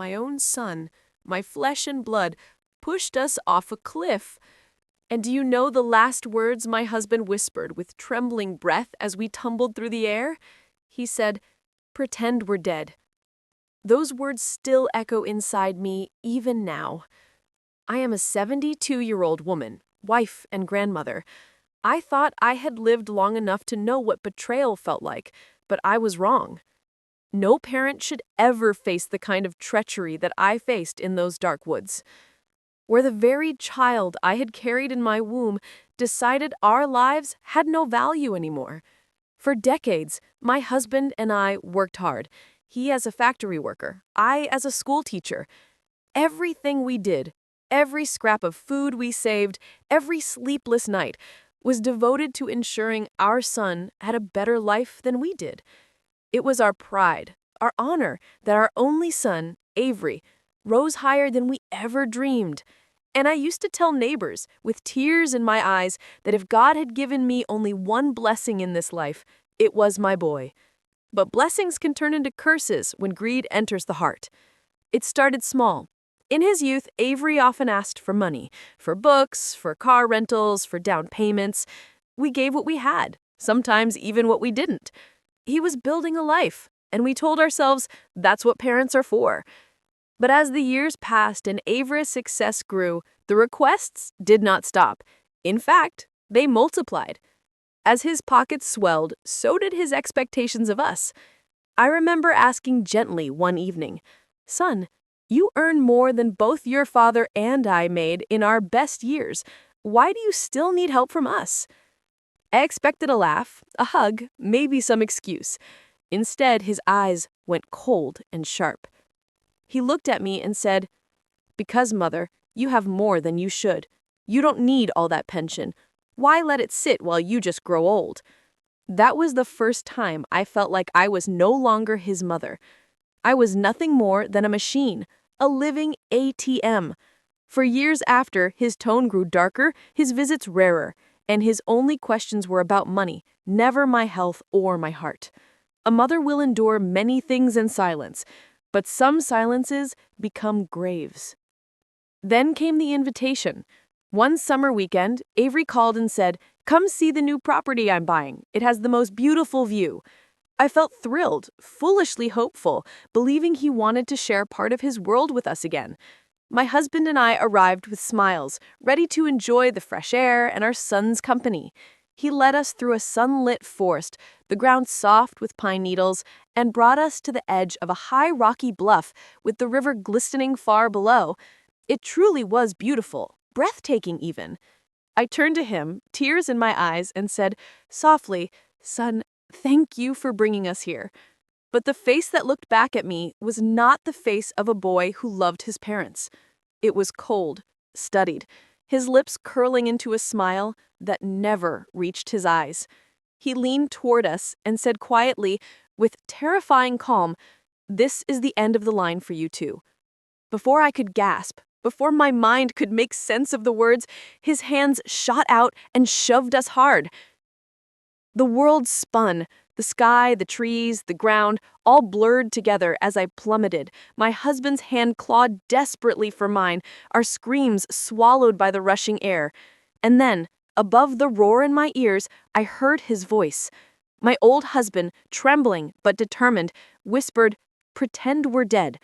my own son, my flesh and blood, pushed us off a cliff. And do you know the last words my husband whispered with trembling breath as we tumbled through the air? He said, "Pretend we're dead." Those words still echo inside me even now. I am a 72-year-old woman, wife and grandmother. I thought I had lived long enough to know what betrayal felt like, but I was wrong. No parent should ever face the kind of treachery that I faced in those dark woods, where the very child I had carried in my womb decided our lives had no value anymore. For decades, my husband and I worked hard. He as a factory worker, I as a school teacher. Everything we did, every scrap of food we saved, every sleepless night, was devoted to ensuring our son had a better life than we did. It was our pride, our honor, that our only son, Avery, rose higher than we ever dreamed. And I used to tell neighbors, with tears in my eyes, that if God had given me only one blessing in this life, it was my boy. But blessings can turn into curses when greed enters the heart. It started small. In his youth, Avery often asked for money, for books, for car rentals, for down payments. We gave what we had, sometimes even what we didn't. He was building a life, and we told ourselves that's what parents are for. But as the years passed and Avery's success grew, the requests did not stop. In fact, they multiplied. As his pockets swelled, so did his expectations of us. I remember asking gently one evening, "Son, you earn more than both your father and I made in our best years. Why do you still need help from us?" I expected a laugh, a hug, maybe some excuse. Instead, his eyes went cold and sharp. He looked at me and said, "Because, Mother, you have more than you should. You don't need all that pension. Why let it sit while you just grow old?" That was the first time I felt like I was no longer his mother. I was nothing more than a machine, a living ATM. For years after, his tone grew darker, his visits rarer, and his only questions were about money, never my health or my heart. A mother will endure many things in silence, but some silences become graves. Then came the invitation. One summer weekend, Avery called and said, "Come see the new property I'm buying. It has the most beautiful view." I felt thrilled, foolishly hopeful, believing he wanted to share part of his world with us again. My husband and I arrived with smiles, ready to enjoy the fresh air and our son's company. He led us through a sunlit forest, the ground soft with pine needles, and brought us to the edge of a high rocky bluff with the river glistening far below. It truly was beautiful, breathtaking even. I turned to him, tears in my eyes, and said softly, "Son, thank you for bringing us here." But the face that looked back at me was not the face of a boy who loved his parents. It was cold, studied, his lips curling into a smile that never reached his eyes. He leaned toward us and said quietly, with terrifying calm, "This is the end of the line for you two." Before I could gasp, before my mind could make sense of the words, his hands shot out and shoved us hard. The world spun, the sky, the trees, the ground, all blurred together as I plummeted. My husband's hand clawed desperately for mine, our screams swallowed by the rushing air. And then, above the roar in my ears, I heard his voice. My old husband, trembling but determined, whispered, "Pretend we're dead."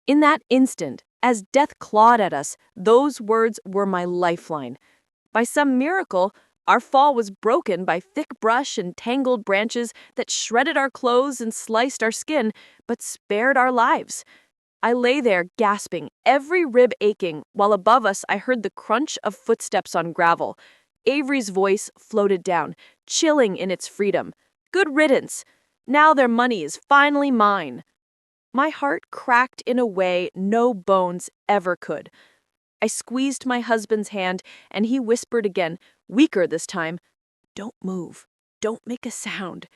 In that instant, as death clawed at us, those words were my lifeline. By some miracle, our fall was broken by thick brush and tangled branches that shredded our clothes and sliced our skin, but spared our lives. I lay there gasping, every rib aching, while above us I heard the crunch of footsteps on gravel. Avery's voice floated down, chilling in its freedom. "Good riddance. Now their money is finally mine." My heart cracked in a way no bones ever could. I squeezed my husband's hand, and he whispered again, weaker this time, "Don't move. Don't make a sound."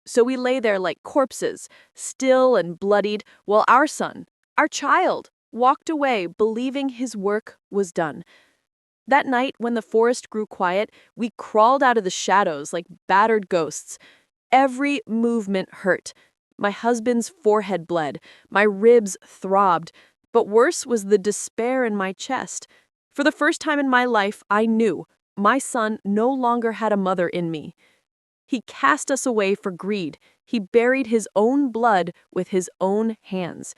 So we lay there like corpses, still and bloodied, while our son, our child, walked away believing his work was done. That night, when the forest grew quiet, we crawled out of the shadows like battered ghosts. Every movement hurt. My husband's forehead bled, my ribs throbbed, but worse was the despair in my chest. For the first time in my life, I knew my son no longer had a mother in me. He cast us away for greed. He buried his own blood with his own hands.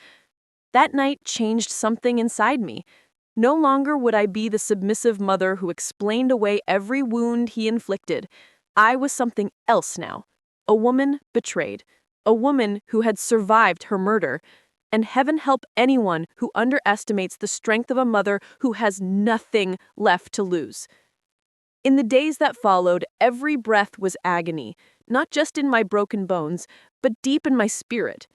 That night changed something inside me. No longer would I be the submissive mother who explained away every wound he inflicted. I was something else now. A woman betrayed. A woman who had survived her murder. And heaven help anyone who underestimates the strength of a mother who has nothing left to lose. In the days that followed, every breath was agony, not just in my broken bones, but deep in my spirit.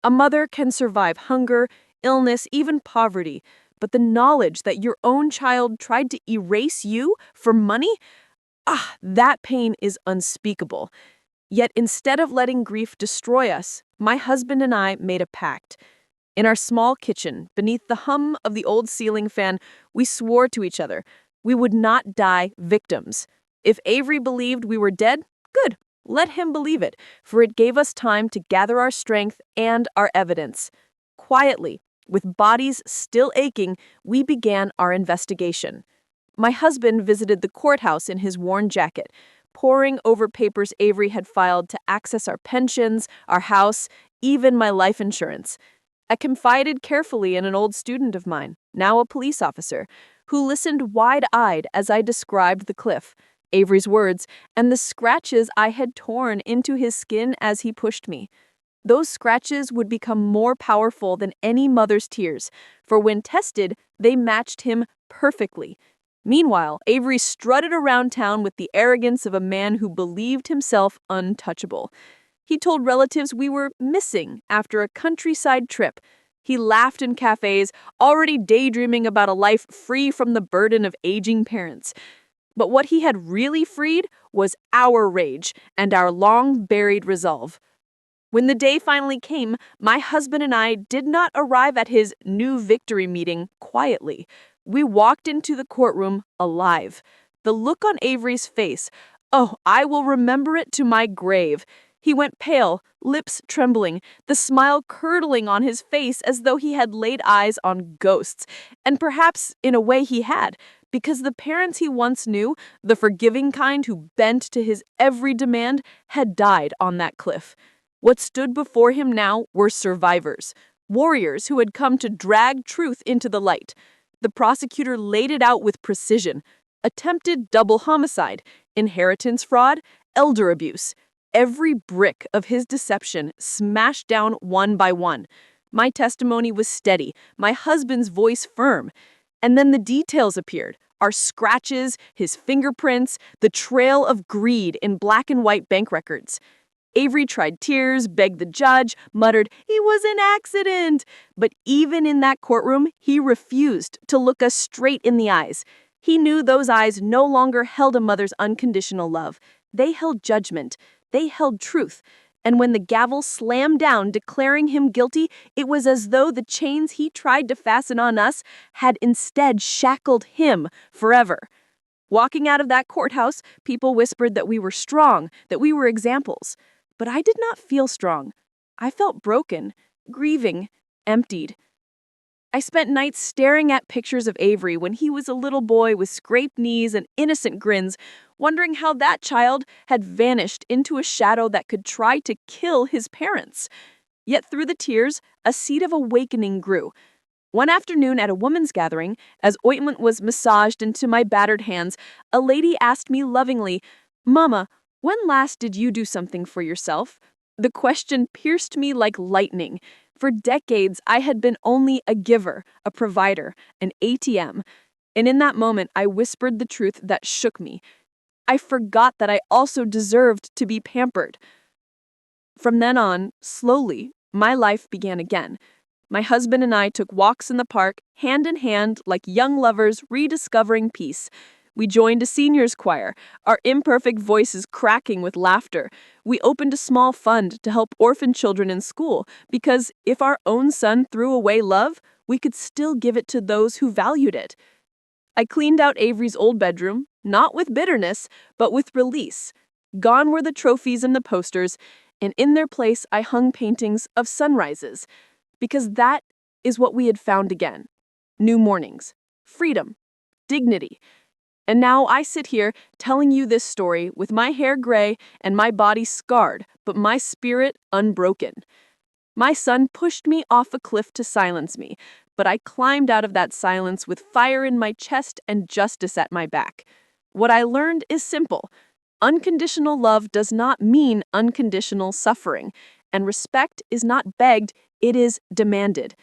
A mother can survive hunger, illness, even poverty, but the knowledge that your own child tried to erase you for money? That pain is unspeakable. Yet instead of letting grief destroy us, my husband and I made a pact. In our small kitchen, beneath the hum of the old ceiling fan, we swore to each other we would not die victims. If Avery believed we were dead, good, let him believe it, for it gave us time to gather our strength and our evidence. Quietly, with bodies still aching, we began our investigation. My husband visited the courthouse in his worn jacket, poring over papers Avery had filed to access our pensions, our house, even my life insurance. I confided carefully in an old student of mine, now a police officer, who listened wide-eyed as I described the cliff, Avery's words, and the scratches I had torn into his skin as he pushed me. Those scratches would become more powerful than any mother's tears, for when tested, they matched him perfectly. Meanwhile, Avery strutted around town with the arrogance of a man who believed himself untouchable. He told relatives we were missing after a countryside trip. He laughed in cafes, already daydreaming about a life free from the burden of aging parents. But what he had really freed was our rage and our long-buried resolve. When the day finally came, my husband and I did not arrive at his new victory meeting quietly. We walked into the courtroom alive. The look on Avery's face, I will remember it to my grave. He went pale, lips trembling, the smile curdling on his face as though he had laid eyes on ghosts. And perhaps, in a way, he had, because the parents he once knew, the forgiving kind who bent to his every demand, had died on that cliff. What stood before him now were survivors, warriors who had come to drag truth into the light. The prosecutor laid it out with precision. Attempted double homicide, inheritance fraud, elder abuse. Every brick of his deception smashed down one by one. My testimony was steady, my husband's voice firm. And then the details appeared. Our scratches, his fingerprints, the trail of greed in black and white bank records. Avery tried tears, begged the judge, muttered, "It was an accident." But even in that courtroom, he refused to look us straight in the eyes. He knew those eyes no longer held a mother's unconditional love. They held judgment. They held truth. And when the gavel slammed down declaring him guilty, it was as though the chains he tried to fasten on us had instead shackled him forever. Walking out of that courthouse, people whispered that we were strong, that we were examples. But I did not feel strong. I felt broken, grieving, emptied. I spent nights staring at pictures of Avery when he was a little boy with scraped knees and innocent grins, wondering how that child had vanished into a shadow that could try to kill his parents. Yet through the tears, a seed of awakening grew. One afternoon at a women's gathering, as ointment was massaged into my battered hands, a lady asked me lovingly, "Mama, when last did you do something for yourself?" The question pierced me like lightning. For decades, I had been only a giver, a provider, an ATM. And in that moment, I whispered the truth that shook me. I forgot that I also deserved to be pampered. From then on, slowly, my life began again. My husband and I took walks in the park, hand in hand, like young lovers rediscovering peace. We joined a seniors' choir, our imperfect voices cracking with laughter. We opened a small fund to help orphan children in school, because if our own son threw away love, we could still give it to those who valued it. I cleaned out Avery's old bedroom, not with bitterness, but with release. Gone were the trophies and the posters. and in their place I hung paintings of sunrises, because that is what we had found again. New mornings, freedom, dignity. And now I sit here telling you this story with my hair gray and my body scarred, but my spirit unbroken. My son pushed me off a cliff to silence me, but I climbed out of that silence with fire in my chest and justice at my back. What I learned is simple. Unconditional love does not mean unconditional suffering, and respect is not begged, it is demanded.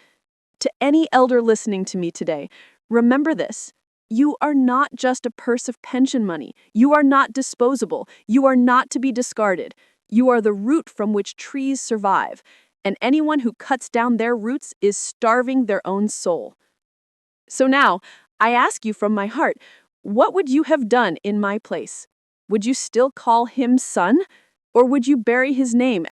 To any elder listening to me today, remember this. You are not just a purse of pension money. You are not disposable. You are not to be discarded. You are the root from which trees survive, and anyone who cuts down their roots is starving their own soul. So now, I ask you from my heart, what would you have done in my place? Would you still call him son? Or would you bury his name